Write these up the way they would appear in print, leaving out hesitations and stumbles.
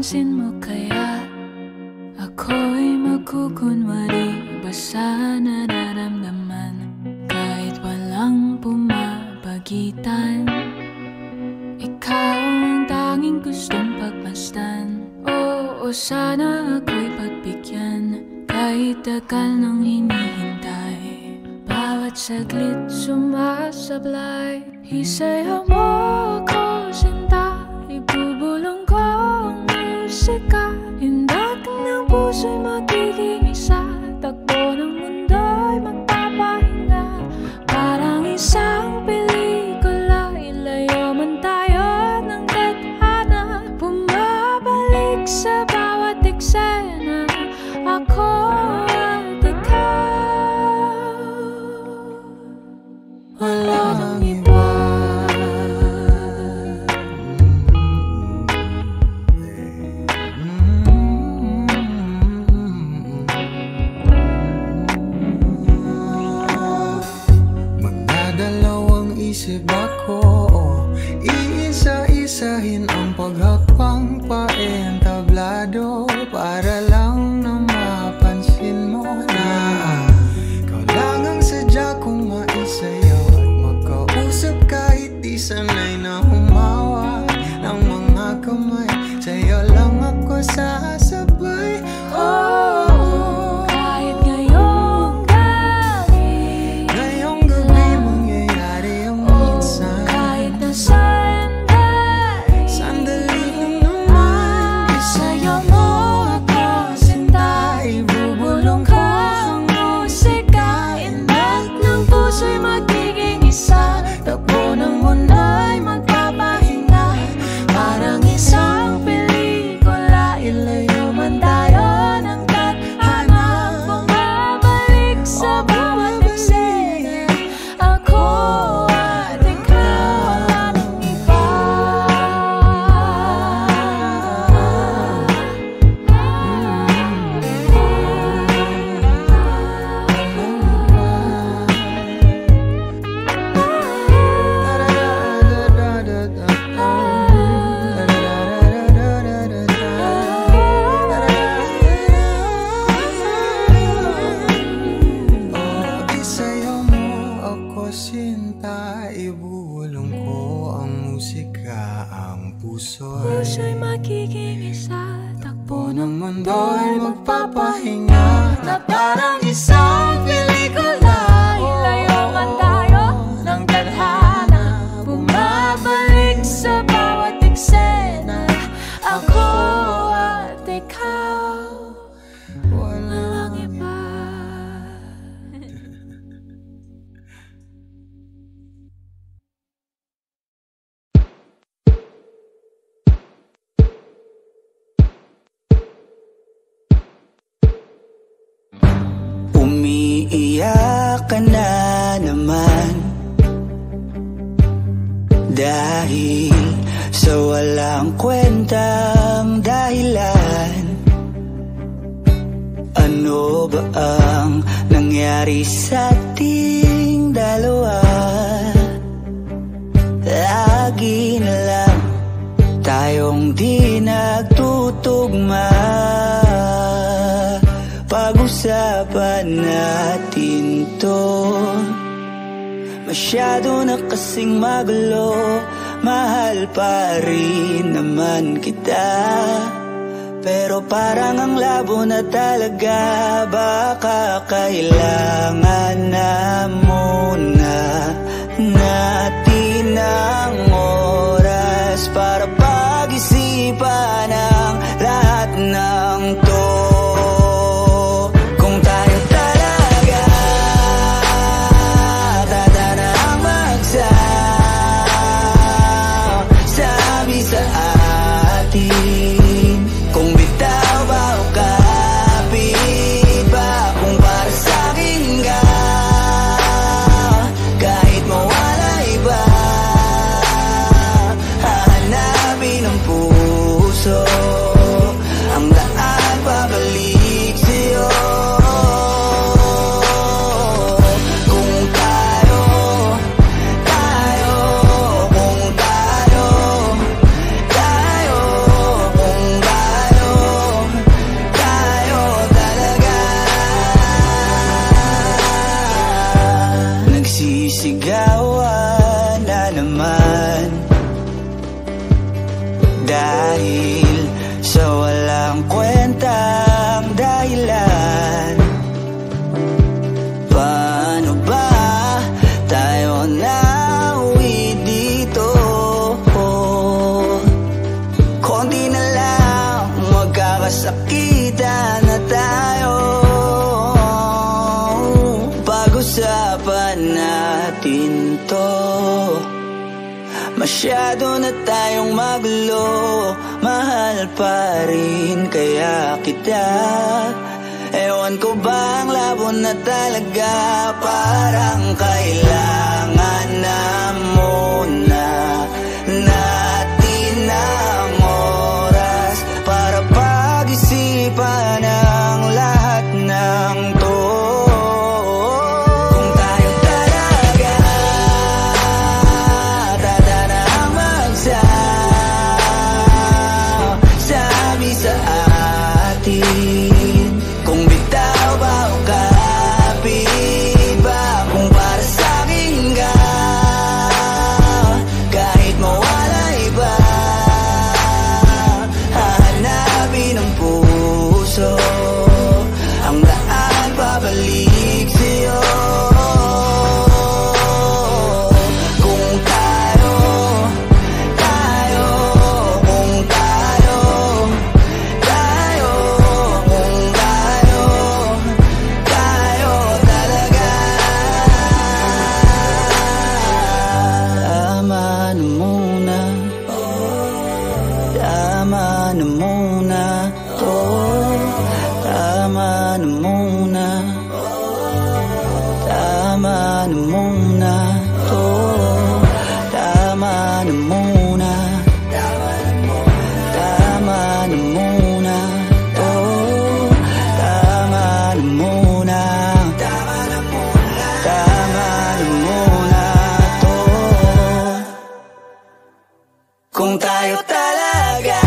Napapansin mo kaya ako'y magkukunwari ba sa nararamdaman kahit walang pumapagitan? Ikaw ang tanging gustong pagmasdan. Oo, sana ako'y pagbigyan kahit tagal nang hinihintay. Bawat saglit sumasablay. Isayaw mo ako, sinta, ibubulong ko ang musika. Hindak ng puso'y magiging isa. Takbo ng mundo'y magpapahinga. Parang isang pelikula, ilayo man tayo ng tadhana. Bumabalik sa bawat eksena, ako at ikaw. Walang iba. Isip ako, iisa-isahin ang paghakbang paentablado para lang na mapansin mo na ikaw lang ang sadya kong maisayaw at makausap kahit di sanay na humawak ng mga kamay. Sa'yo lang ako sasabay. Oh, kahit ngayong gabi, ngayong gabi mangyayari ang minsan. kahit na sandali, Sandali lang naman. isayaw mo ako, sinta, ibubulong ko ang musika. Indak ng puso'y magiging isa. Takbo ng mundo'y magpapahinga. Parang isang pelikula, ilayo man tayo ng tadhana. Bumabalik sa bawat eksena, ako at ikaw, walang iba. Isayaw mo ako, sinta, ibulong ko ang musika. Ang Puso'y magiging isa. Takbo ng ng mundo'y magpapahinga na parang isang pelikula. ilayo man tayo ng tadhana. Bumabalik sa bawat eksena, ako at ikaw, walang iba. Umiiyak ka na naman dahil sa walang kwentang dahilan. Ano ba ang nangyari sa ating dalawa? Lagi na lang tayong di nagtutugma. Pag-usapan natin to. Masyado na kasing magulo. Mahal pa rin naman kita, pero parang ang labo na talaga. Baka kailangan na muna natin ang oras para pag-isipan ang lahat ng to. Kung tayo talaga tatanang magsabi sa atin, kung bitaw ba o kapit ba, kung para sa'kin ka, kahit mawala iba, hahanap magsakitan na tayo. Pag-usapan natin to. Masyado na tayong magulo, mahal pa rin kaya kita. Ewan ko ba ang labo na talaga, parang kailangan na muna natin ang oras para pag-isipan ang lahat ng to. Kung tayo talaga tatanang magsabi sa atin, kung bitaw ba o kapit ba, kung para sa'kin ka, kahit mawala iba, hahanapin ang puso ang daan pabalik sa'yo. Kung tayo, kung tayo, kung tayo talaga. Tama na muna, tama na muna to. Tama na muna, tama na muna to. Tama na muna, tama na muna to. Tama na muna, tama na muna to. Kung tayo talaga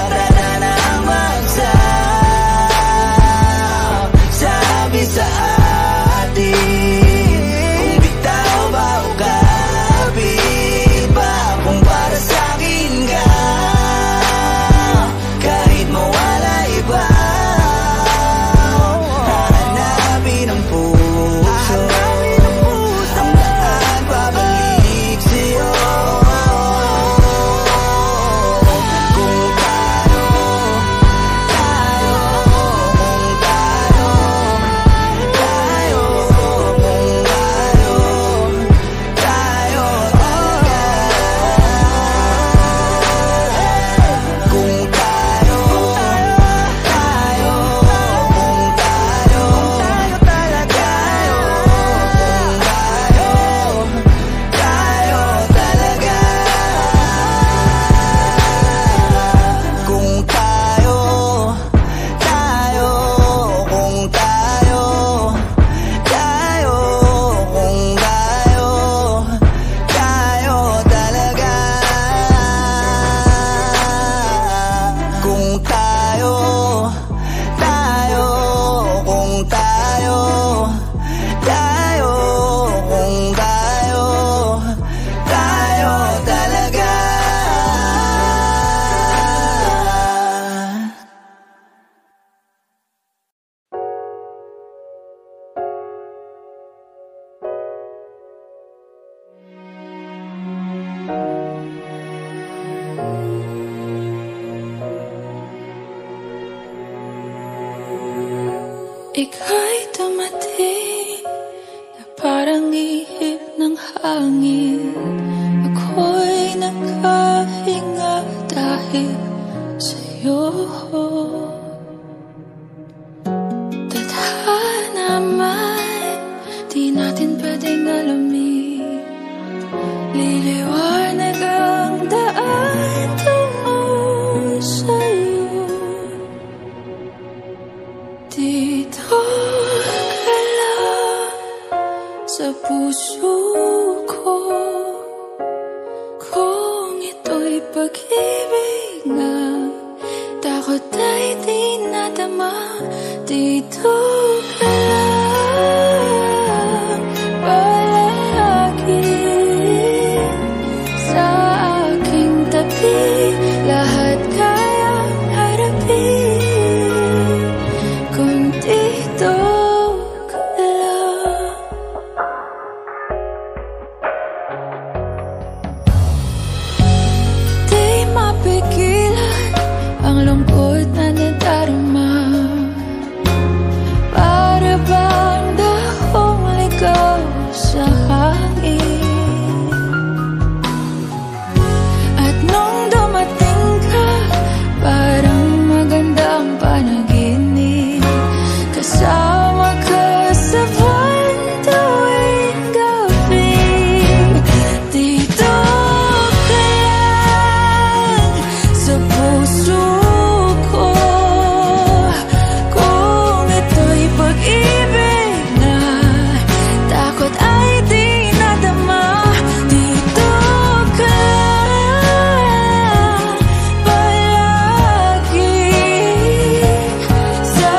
tatanang magsabi sa atin, kung bitaw ba o kapit ba, kung para sa'kin ka, kahit mawala iba, hahanapin ang puso ang daan pabalik sa'yo. Kung tayo, kung tayo, tayo talaga. Kung tayo, kung tayo talaga. Tayo talaga. Kung tayo, kung tayo, kung tayo talaga. Kung tayo, kung tayo, kung tayo talaga. Ika'y dumating na parang ihip ng hangin. Ako'y nakahinga dahil sa'yo. Tadhana man, di natin pwedeng alamin. Liliwanag ang daan tungo sa'yo. Dito ka lang sa puso ko, kung ito'y pag-ibig na takot ay di nadama. Dito ka lang palagi sa aking tabi, lahat kayang harapin kung dito ka lang. Di mapigilan ang lungkot na nadarama. Para bang dahong ligaw sa hangin. At nung dumating ka, parang magandang panaginip. Kasama ka sa buwan tuwing gabi. Dito ka lang sa puso ko. Kung ito'y pag-ibig na takot ay di nadama. Dito ka lang palagi sa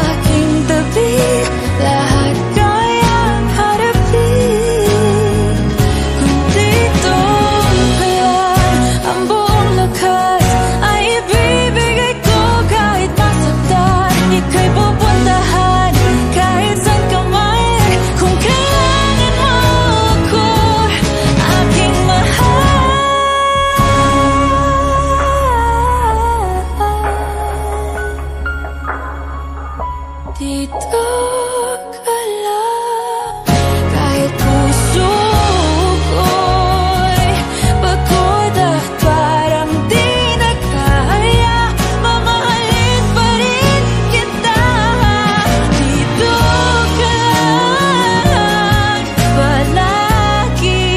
aking tabi. Lahat kayang harapin. Kung dito ka lang, ang buong lakas ay ibibigay ko. Kahit masaktan, ika'y pupuntahan kahit saan ka man. Kung kailangan mo ako, aking mahal. Dito ka lang, kahit puso ko'y pagod at parang di na kaya, mamahalin pa rin kita. Dito ka lang palagi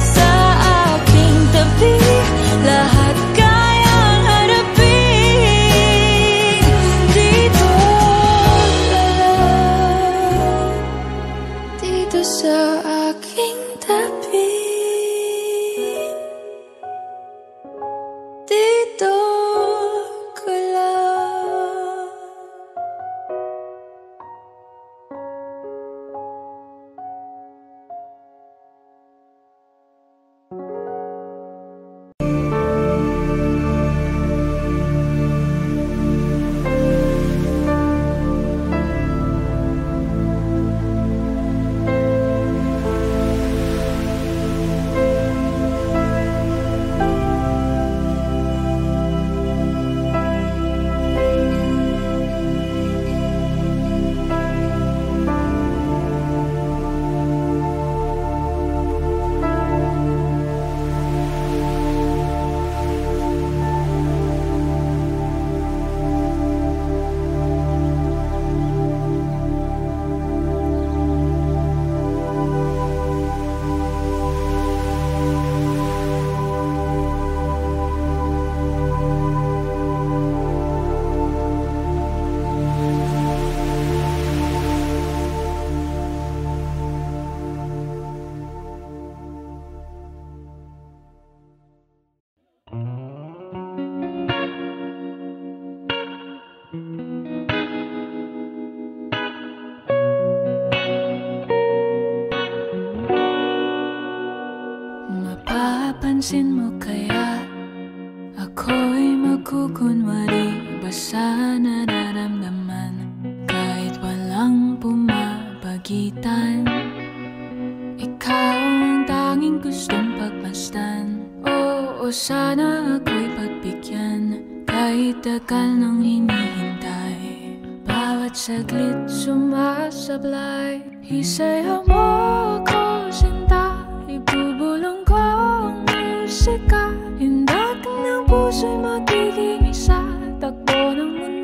sa aking tabi. Lahat kayang harapin. Dito ka lang, dito sa aking tabi. Dito ka lang. Mapapansin mo kaya ako'y magkukunwari ba sa nararamdaman kahit walang pumapagitan? Ikaw ang tanging gustong pagmasdan. Oo, sana ako'y pagbigyan kahit tagal nang hinihintay. Bawat saglit sumasablay. Isayaw mo ako, sinta. Ibubulong ko ang musika. Hindak ng puso'y magiging isa. Takbo ng mundo